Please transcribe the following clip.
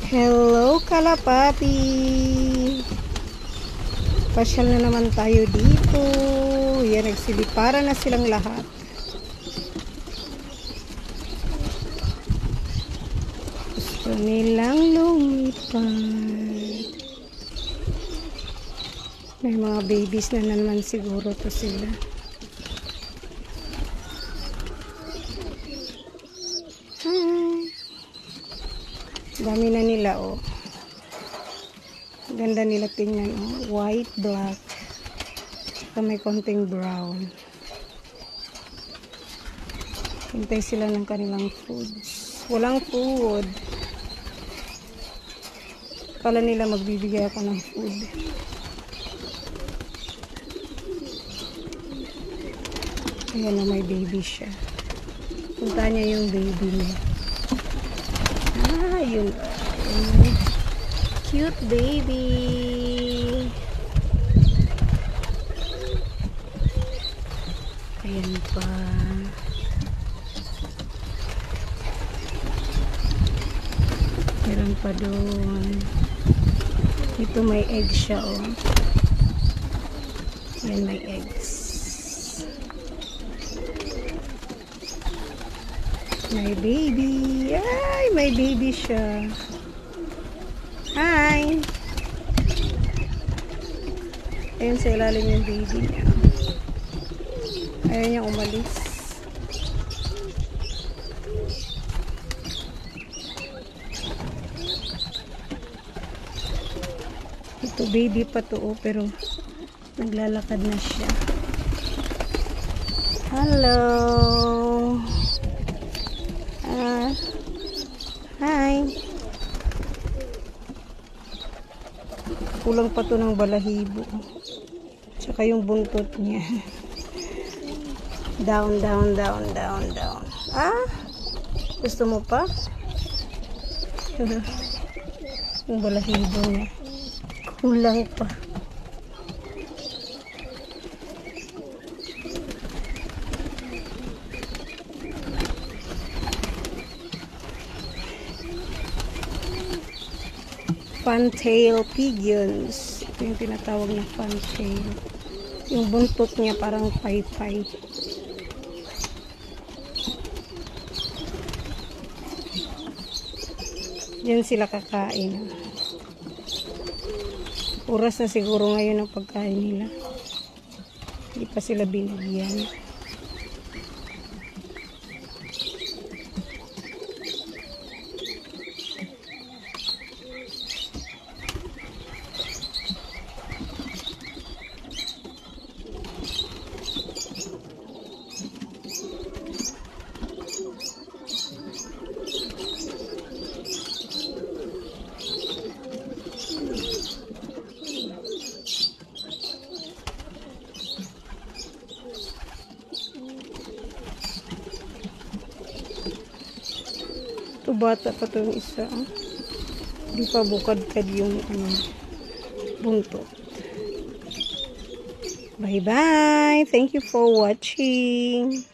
Hello, kalapati! Pasyal na naman tayo dito. Yan, nagsiliparan na silang lahat. Gusto nilang lumipad. May mga babies na naman siguro to sila. Hi! Dami na nila, oh. Ganda nila tingnan, oh. White, black. Saka may konting brown. Hintay sila ng kanilang foods. Walang food. Kala nila magbibigay ako ng food. Ayan na, may baby siya. Punta niya yung baby niya. Ah, yun. Cute baby. Ayan pa. Meron pa doon. Ito may egg siya, oh. Ayan, may eggs. My baby. Ay, may baby siya. Hi. Ayun sa ilalim yung baby niya. Ayaw niya umalis. Ito baby pa to, pero naglalakad na siya. Hello. Hi. Kulang pa to ng balahibo. Tsaka yung buntot niya. Down, down, down, down, down. Ah? Gusto mo pa? Yung balahibo niya. Kulang pa. Fantail pigeons. Ito yung tinatawag na fantail. Yung buntot niya parang pay-pay. Diyan sila kakain. Oras na siguro ngayon ang pagkain nila. Hindi pa sila binigyan. Ito bata pa ito yung isa. Hindi pa bukad-kad yung buntot. Bye-bye. Thank you for watching.